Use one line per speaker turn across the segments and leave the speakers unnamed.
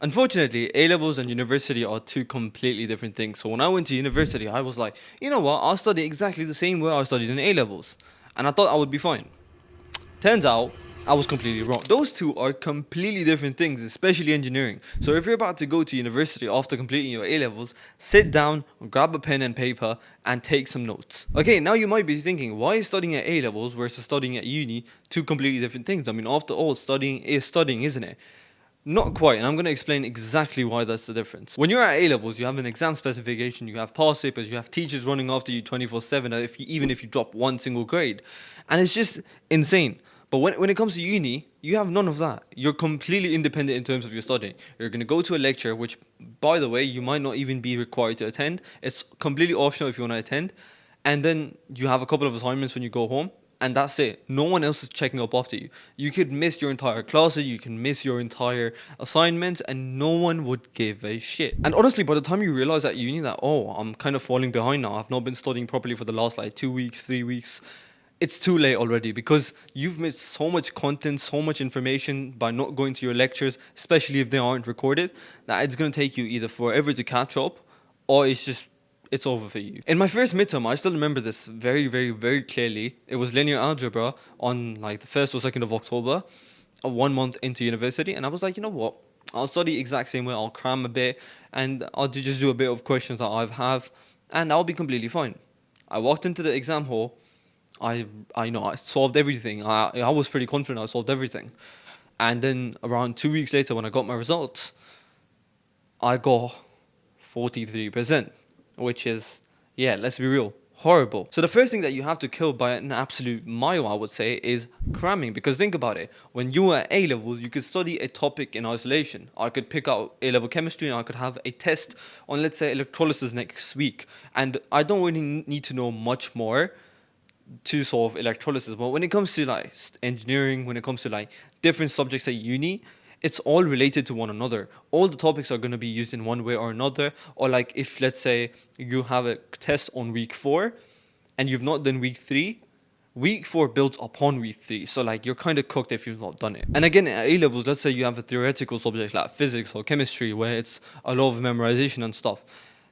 Unfortunately, A levels and university are two completely different things. So when I went to university, I was like, you know what? I'll study exactly the same way I studied in A levels, and I thought I would be fine. Turns out, I was completely wrong. Those two are completely different things, especially engineering. So if you're about to go to university after completing your A levels, sit down, grab a pen and paper, and take some notes. Okay, now you might be thinking, why is studying at A levels versus studying at uni two completely different things? I mean, after all, studying is studying, isn't it? Not quite, and I'm going to explain exactly why that's the difference. When you're at A levels, you have an exam specification, you have past papers, you have teachers running after you 24/7, even if you drop one single grade, and it's just insane. But when it comes to uni, you have none of that. You're completely independent in terms of your studying. You're going to go to a lecture, which, by the way, you might not even be required to attend. It's completely optional if you want to attend. And then you have a couple of assignments when you go home, and that's it. No one else is checking up after you. You could miss your entire classes, you can miss your entire assignments, and no one would give a shit. And honestly, by the time you realize at uni that, oh, I'm kind of falling behind now, I've not been studying properly for the last like 2 weeks, 3 weeks, it's too late already because you've missed so much content, so much information by not going to your lectures, especially if they aren't recorded, that it's going to take you either forever to catch up, or it's over for you. In my first midterm, I still remember this very, very, very clearly. It was linear algebra on like the 1st or 2nd of October, 1 month into university, and I was like, you know what? I'll study exact same way. I'll cram a bit, and just do a bit of questions that I have, and I'll be completely fine. I walked into the exam hall. I solved everything. I was pretty confident I solved everything, and then around 2 weeks later, when I got my results, I got 43%, which is, yeah, let's be real, horrible. So the first thing that you have to kill by an absolute mile, I would say, is cramming. Because think about it, when you were at A levels, you could study a topic in isolation. I could pick out A level chemistry and I could have a test on, let's say, electrolysis next week, and I don't really need to know much more to solve electrolysis. But when it comes to like engineering, when it comes to like different subjects at uni, it's all related to one another. All the topics are going to be used in one way or another. Or like if, let's say, you have a test on week 4 and you've not done week 3, week 4 builds upon week 3. So like you're kind of cooked if you've not done it. And again, at A levels, let's say you have a theoretical subject like physics or chemistry where it's a lot of memorization and stuff.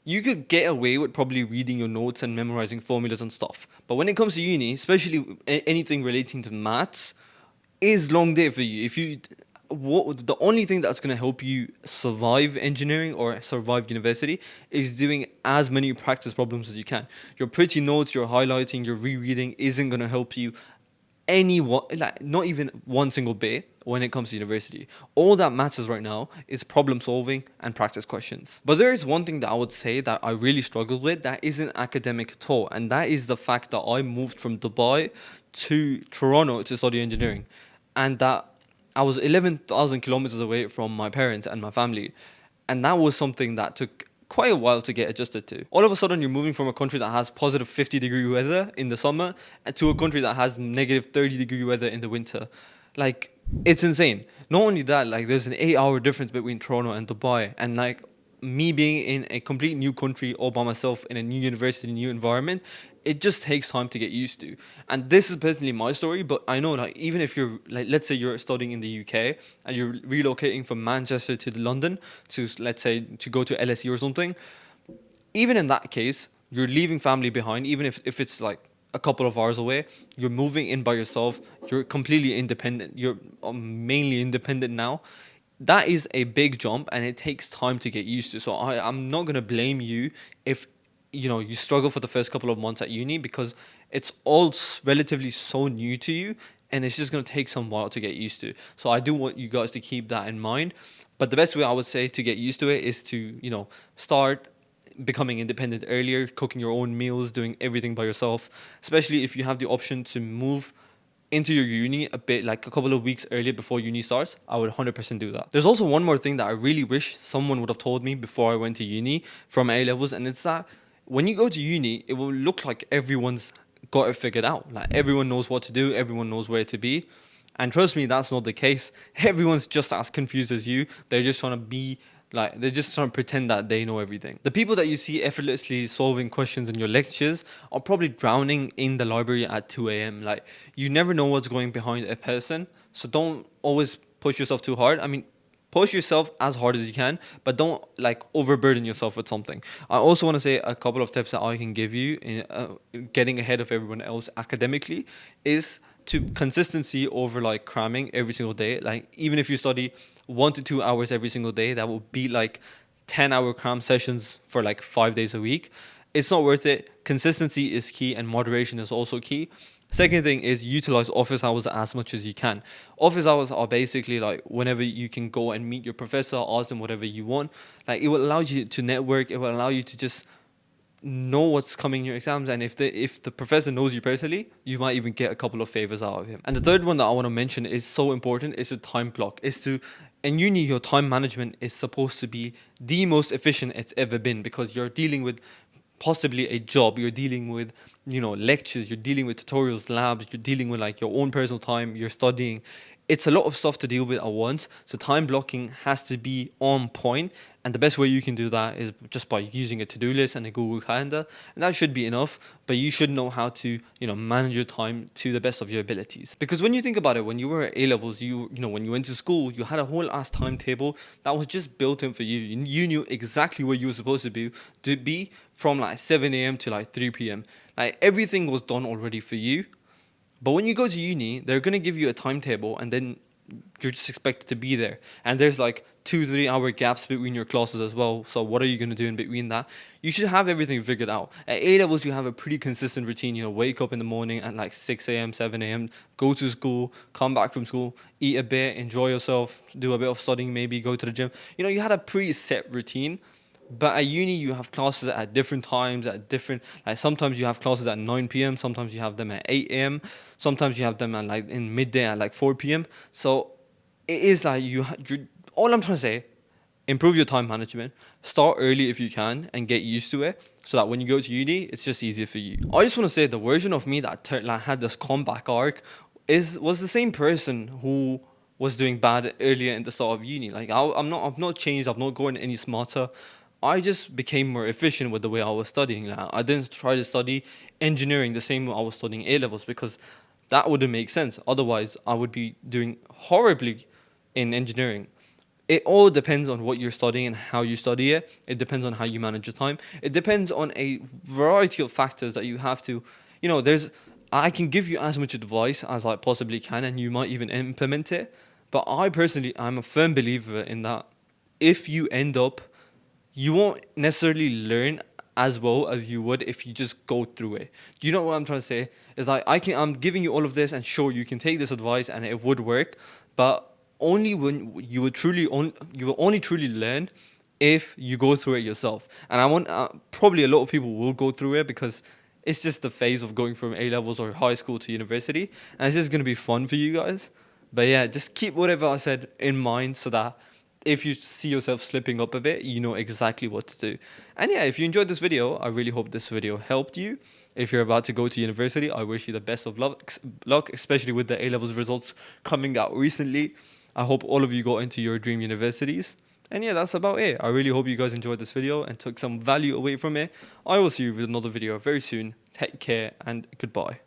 You could get away with probably reading your notes and memorizing formulas and stuff. But when it comes to uni, especially anything relating to maths, is long day for you. If you the only thing that's going to help you survive engineering or survive university is doing as many practice problems as you can. Your pretty notes, your highlighting, your rereading isn't going to help you like not even one single bit when it comes to university. All that matters right now is problem solving and practice questions. But there is one thing that I would say that I really struggled with that isn't academic at all, and that is the fact that I moved from Dubai to Toronto to study engineering, and that I was 11,000 kilometers away from my parents and my family, and that was something that took quite a while to get adjusted to. All of a sudden, you're moving from a country that has positive 50-degree weather in the summer and to a country that has negative 30-degree weather in the winter. Like, it's insane. Not only that, like, there's an 8-hour difference between Toronto and Dubai, and like, me being in a complete new country all by myself in a new university, new environment, it just takes time to get used to. And this is personally my story, but I know like even if you're like, let's say you're studying in the UK and you're relocating from Manchester to London to, let's say, to go to LSE or something, even in that case, you're leaving family behind. Even if it's like a couple of hours away, you're moving in by yourself, you're completely independent, you're mainly independent now. That is a big jump and it takes time to get used to. So I'm not going to blame you if you struggle for the first couple of months at uni, because it's all relatively so new to you and it's just going to take some while to get used to. So I do want you guys to keep that in mind. But the best way I would say to get used to it is to start becoming independent earlier, cooking your own meals, doing everything by yourself, especially if you have the option to move into your uni a bit like a couple of weeks earlier before uni starts. I would 100% do that. There's also one more thing that I really wish someone would have told me before I went to uni from A levels, and it's that when you go to uni, it will look like everyone's got it figured out. Like everyone knows what to do, everyone knows where to be. And trust me, that's not the case. Everyone's just as confused as you. They're just trying to be like, they're just trying to pretend that they know everything. The people that you see effortlessly solving questions in your lectures are probably drowning in the library at 2 a.m. Like, you never know what's going behind a person. So don't always push yourself too hard. I mean, push yourself as hard as you can, but don't like overburden yourself with something. I also want to say a couple of tips that I can give you in getting ahead of everyone else academically is to consistency over like cramming every single day. Like even if you study 1 to 2 hours every single day, that will be like 10-hour cram sessions for like 5 days a week. It's not worth it. Consistency is key and moderation is also key. Second thing is utilize office hours as much as you can. Office hours are basically like whenever you can go and meet your professor, ask them whatever you want. Like it will allow you to network. It will allow you to just know what's coming in your exams, and if the professor knows you personally, you might even get a couple of favors out of him. And the third one that I want to mention is so important is a time block. Is to in uni, your time management is supposed to be the most efficient it's ever been, because you're dealing with possibly a job, you're dealing with lectures, you're dealing with tutorials, labs, you're dealing with like your own personal time, you're studying. It's a lot of stuff to deal with at once, so time blocking has to be on point, and the best way you can do that is just by using a to-do list and a Google Calendar, and that should be enough. But you should know how to manage your time to the best of your abilities, because when you think about it, when you were at A levels, when you went to school, you had a whole ass timetable that was just built in for you. You knew exactly where you were supposed to be from like 7 a.m. to like 3 p.m. Like everything was done already for you. But when you go to uni, they're going to give you a timetable, and then you're just expected to be there. And there's like 2-3 hour gaps between your classes as well. So what are you going to do in between that? You should have everything figured out. At A levels, you have a pretty consistent routine. Wake up in the morning at like 6 a.m., 7 a.m., go to school, come back from school, eat a bit, enjoy yourself, do a bit of studying, maybe go to the gym. You had a pre-set routine. But at uni, you have classes at different times, like sometimes you have classes at 9 p.m., sometimes you have them at 8 a.m., sometimes you have them at like in midday at like 4 p.m. So it is like all I'm trying to say, improve your time management, start early if you can, and get used to it, so that when you go to uni, it's just easier for you. I just want to say the version of me that had this comeback arc was the same person who was doing bad earlier in the start of uni. Like I've not changed. I've not gotten any smarter. I just became more efficient with the way I was studying. Like, I didn't try to study engineering the same way I was studying A levels, because that wouldn't make sense. Otherwise, I would be doing horribly in engineering. It all depends on what you're studying and how you study it. It depends on how you manage your time. It depends on a variety of factors that you have to, I can give you as much advice as I possibly can, and you might even implement it. But I personally, I'm a firm believer in that if you end up, you won't necessarily learn as well as you would if you just go through it. Do you know what I'm trying to say? It's like I'm giving you all of this, and sure, you can take this advice and it would work, but only when you will only truly learn if you go through it yourself. And I want probably a lot of people will go through it, because it's just the phase of going from A levels or high school to university, and it's just gonna be fun for you guys. But yeah, just keep whatever I said in mind, so that if you see yourself slipping up a bit, you know exactly what to do. And yeah, if you enjoyed this video, I really hope this video helped you. If you're about to go to university, I wish you the best of luck, especially with the A-levels results coming out recently. I hope all of you got into your dream universities. And yeah, that's about it. I really hope you guys enjoyed this video and took some value away from it. I will see you with another video very soon. Take care and goodbye.